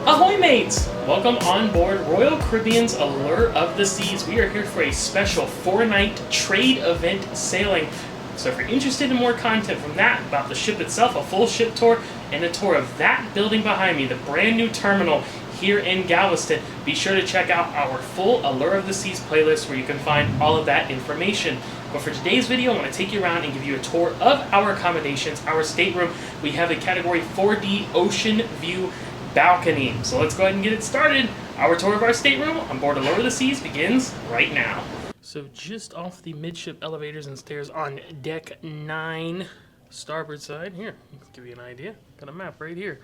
Ahoy mates! Welcome on board Royal Caribbean's Allure of the Seas. We are here for a special 4-night trade event sailing. So if you're interested in more content from that, about the ship itself, a full ship tour, and a tour of that building behind me, the brand new terminal here in Galveston, be sure to check out our full Allure of the Seas playlist where you can find all of that information. But for today's video, I want to take you around and give you a tour of our accommodations, our stateroom. We have a Category 4D Ocean View balcony. So let's go ahead and get it started. Our tour of our stateroom on board Allure of the Seas begins right now. So just off the midship elevators and stairs on deck 9, starboard side, here, let's give you an idea. Got a map right here.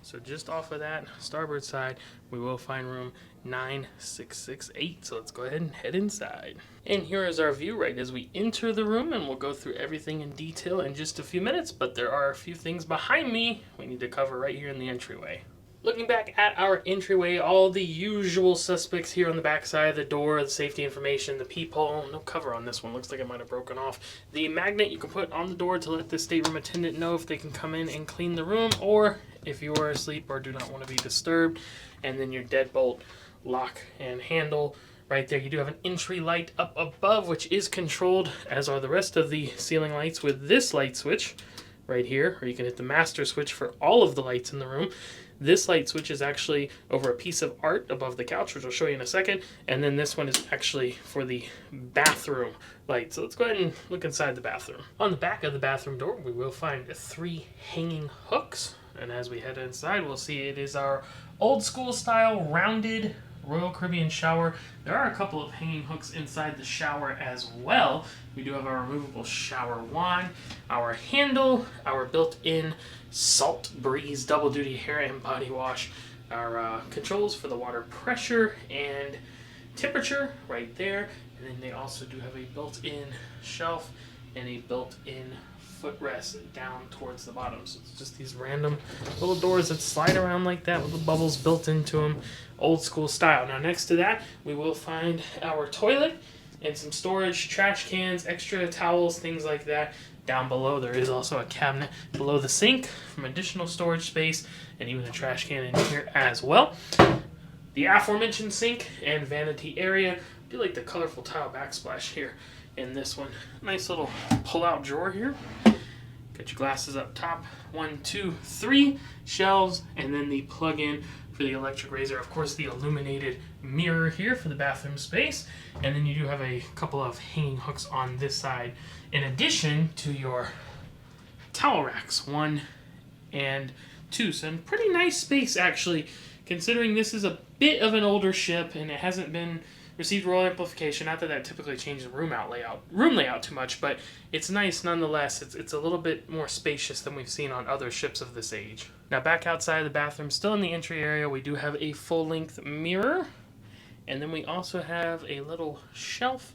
So just off of that starboard side, we will find room 9668. So let's go ahead and head inside. And here is our view right as we enter the room, and we'll go through everything in detail in just a few minutes, but there are a few things behind me we need to cover right here in the entryway. Looking back at our entryway, all the usual suspects here on the back side, the door, the safety information, the peephole. No cover on this one. Looks like it might have broken off. The magnet you can put on the door to let the stateroom attendant know if they can come in and clean the room, or if you are asleep or do not want to be disturbed. And then your deadbolt lock and handle right there. You do have an entry light up above, which is controlled, as are the rest of the ceiling lights, with this light switch right here, or you can hit the master switch for all of the lights in the room. This light switch is actually over a piece of art above the couch, which I'll show you in a second. And then this one is actually for the bathroom light. So let's go ahead and look inside the bathroom. On the back of the bathroom door, we will find 3 hanging hooks. And as we head inside, we'll see it is our old school style rounded Royal Caribbean shower. There are a couple of hanging hooks inside the shower as well. We do have our removable shower wand, our handle, our built-in Salt Breeze double duty hair and body wash, our controls for the water pressure and temperature right there. And then they also do have a built-in shelf and a built-in footrest down towards the bottom. So it's just these random little doors that slide around like that with the bubbles built into them, old school style. Now next to that, we will find our toilet and some storage, trash cans, extra towels, things like that. Down below, there is also a cabinet below the sink from additional storage space, and even a trash can in here as well. The aforementioned sink and vanity area. I do like the colorful tile backsplash here in this one. Nice little pull-out drawer here. Got your glasses up top. 1, 2, 3 shelves, and then the plug-in for the electric razor. Of course, the illuminated mirror here for the bathroom space. And then you do have a couple of hanging hooks on this side, in addition to your towel racks, 1 and 2. So pretty nice space, actually, considering this is a bit of an older ship and it hasn't been received royal amplification. Not that that typically changes room layout too much, but it's nice nonetheless. It's a little bit more spacious than we've seen on other ships of this age. Now back outside the bathroom, still in the entry area, we do have a full-length mirror, and then we also have a little shelf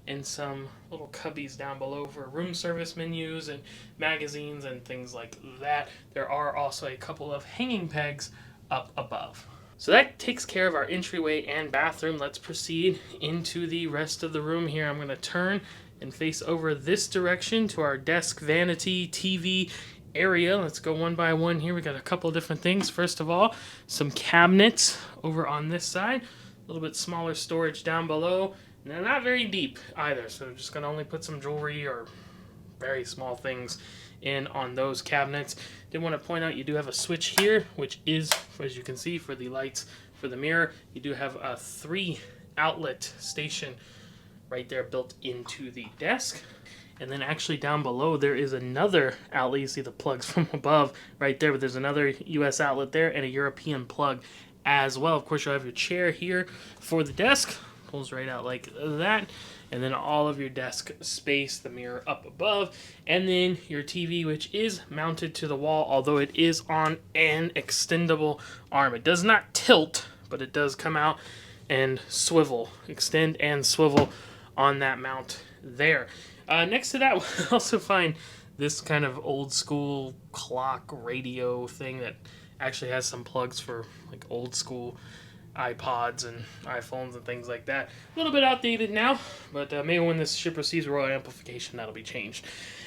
and some little cubbies down below for room service menus and magazines and things like that. There are also a couple of hanging pegs up above. So that takes care of our entryway and bathroom. Let's proceed into the rest of the room here. I'm going to turn and face over this direction to our desk, vanity, TV area. Let's go one by one here. We got a couple of different things. First of all, some cabinets over on this side. A little bit smaller storage down below. And they're not very deep either, so I'm just going to only put some jewelry or very small things in on those cabinets. Did want to point out you do have a switch here, which is, as you can see, for the lights for the mirror. You do have a 3 outlet station right there built into the desk. And then actually down below there is another outlet. You see the plugs from above right there, but there's another US outlet there and a European plug as well. Of course, you'll have your chair here for the desk. Pulls right out like that. And then all of your desk space, the mirror up above, and then your TV, which is mounted to the wall, although it is on an extendable arm. It does not tilt, but it does come out and swivel, extend and swivel on that mount there. Next to that, we'll also find this kind of old school clock radio thing that actually has some plugs for like old school iPods and iPhones and things like that. A little bit outdated now, but maybe when this ship receives royal amplification, that'll be changed.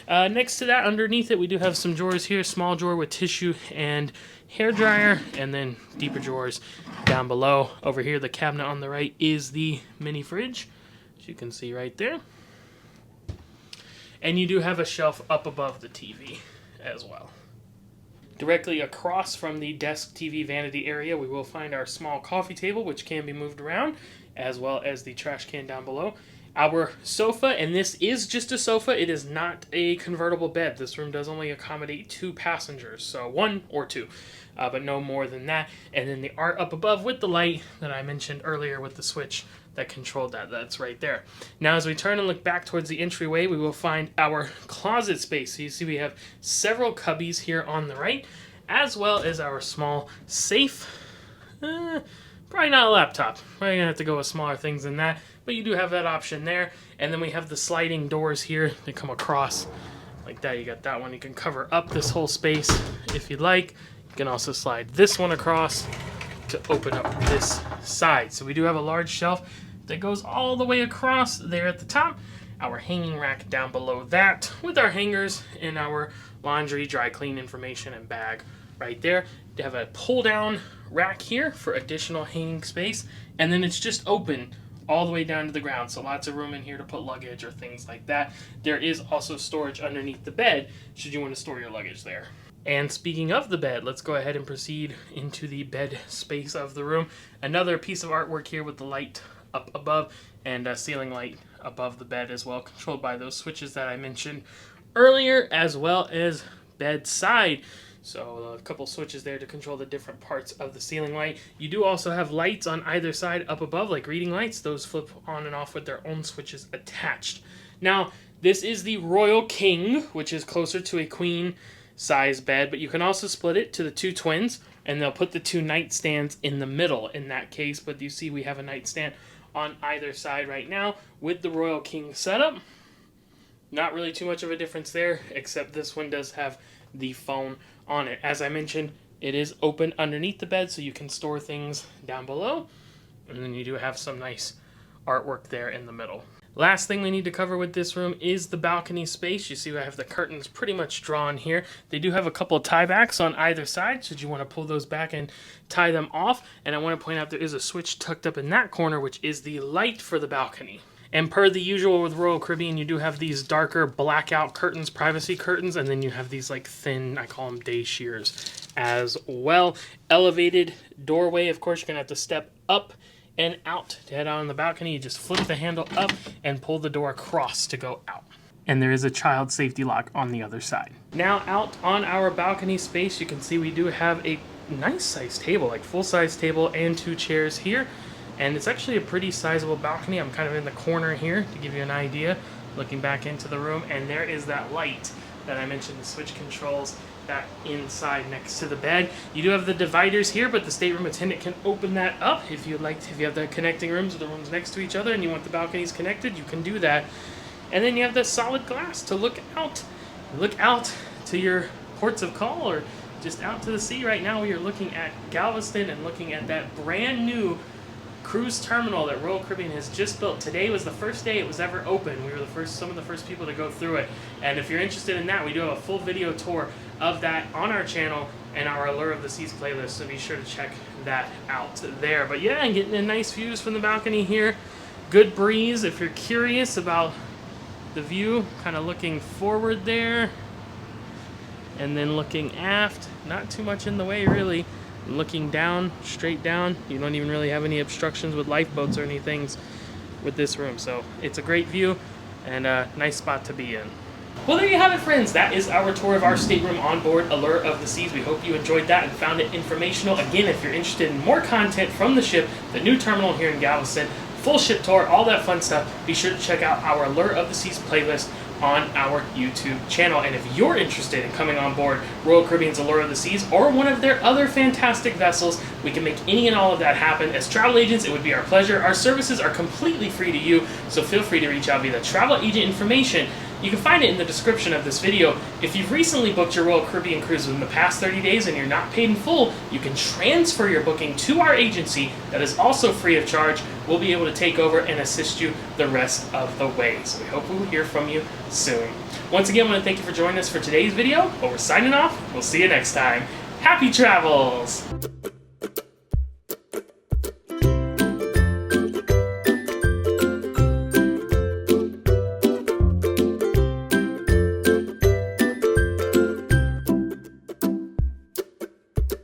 Next to that, underneath it, we do have some drawers here. Small drawer with tissue and hair dryer, and then deeper drawers down below. Over here, the cabinet on the right is the mini fridge, as you can see right there. And you do have a shelf up above the TV as well. Directly across from the desk TV vanity area, we will find our small coffee table, which can be moved around, as well as the trash can down below. Our sofa, and this is just a sofa, it is not a convertible bed. This room does only accommodate 2 passengers, so 1 or 2, but no more than that. And then the art up above with the light that I mentioned earlier with the switch that controlled that, that's right there. Now as we turn and look back towards the entryway, we will find our closet space. So you see we have several cubbies here on the right, as well as our small safe. Probably not a laptop. Probably gonna have to go with smaller things than that, but you do have that option there. And then we have the sliding doors here. They come across like that. You got that one. You can cover up this whole space if you'd like. You can also slide this one across to open up this side. So we do have a large shelf that goes all the way across there at the top. Our hanging rack down below that with our hangers and our laundry, dry clean information and bag right there. They have a pull down rack here for additional hanging space, and then it's just open all the way down to the ground, so lots of room in here to put luggage or things like that. There is also storage underneath the bed should you want to store your luggage there. And speaking of the bed, let's go ahead and proceed into the bed space of the room. Another piece of artwork here with the light up above and a ceiling light above the bed as well, controlled by those switches that I mentioned earlier, as well as bedside. So a couple switches there to control the different parts of the ceiling light. You do also have lights on either side up above, like reading lights. Those flip on and off with their own switches attached. Now, this is the Royal King, which is closer to a queen size bed, but you can also split it to the 2 twins, and they'll put the 2 nightstands in the middle in that case. But you see we have a nightstand on either side right now with the Royal King setup. Not really too much of a difference there, except this one does have the phone on it. As I mentioned, it is open underneath the bed, so you can store things down below. And then you do have some nice artwork there in the middle. Last thing we need to cover with this room is the balcony space. You see I have the curtains pretty much drawn here. They do have a couple of tiebacks on either side, should you want to pull those back and tie them off. And I want to point out there is a switch tucked up in that corner, which is the light for the balcony. And per the usual with Royal Caribbean, you do have these darker blackout curtains, privacy curtains, and then you have these like thin, I call them day shears as well. Elevated doorway, of course, you're going to have to step up and out to head out on the balcony. You just flip the handle up and pull the door across to go out. And there is a child safety lock on the other side. Now out on our balcony space, you can see we do have a nice size table, like full size table and 2 chairs here. And it's actually a pretty sizable balcony. I'm kind of in the corner here to give you an idea, looking back into the room. And there is that light that I mentioned, the switch controls that inside next to the bed. You do have the dividers here, but the stateroom attendant can open that up if you'd like to. If you have the connecting rooms, the rooms next to each other, and you want the balconies connected, you can do that. And then you have the solid glass to look out. Look out to your ports of call or just out to the sea. Right now we are looking at Galveston and looking at that brand new cruise terminal that Royal Caribbean has just built. Today was the first day it was ever open. We were some of the first people to go through it. And if you're interested in that, we do have a full video tour of that on our channel and our Allure of the Seas playlist, so be sure to check that out there. But yeah, and getting a nice views from the balcony here. Good breeze if you're curious about the view, kind of looking forward there and then looking aft. Not too much in the way really. Looking down, straight down, you don't even really have any obstructions with lifeboats or anything with this room. So it's a great view and a nice spot to be in. Well, there you have it, friends. That is our tour of our stateroom on board Allure of the Seas. We hope you enjoyed that and found it informational. Again, if you're interested in more content from the ship, the new terminal here in Galveston, full ship tour, all that fun stuff, be sure to check out our Allure of the Seas playlist on our YouTube channel. And if you're interested in coming on board Royal Caribbean's Allure of the Seas or one of their other fantastic vessels, we can make any and all of that happen. As travel agents, it would be our pleasure. Our services are completely free to you, so feel free to reach out via the travel agent information You can find it in the description of this video. If you've recently booked your Royal Caribbean cruise within the past 30 days and you're not paid in full, you can transfer your booking to our agency that is also free of charge. We'll be able to take over and assist you the rest of the way. So we hope we will hear from you soon. Once again, I want to thank you for joining us for today's video, but we're signing off. We'll see you next time. Happy travels!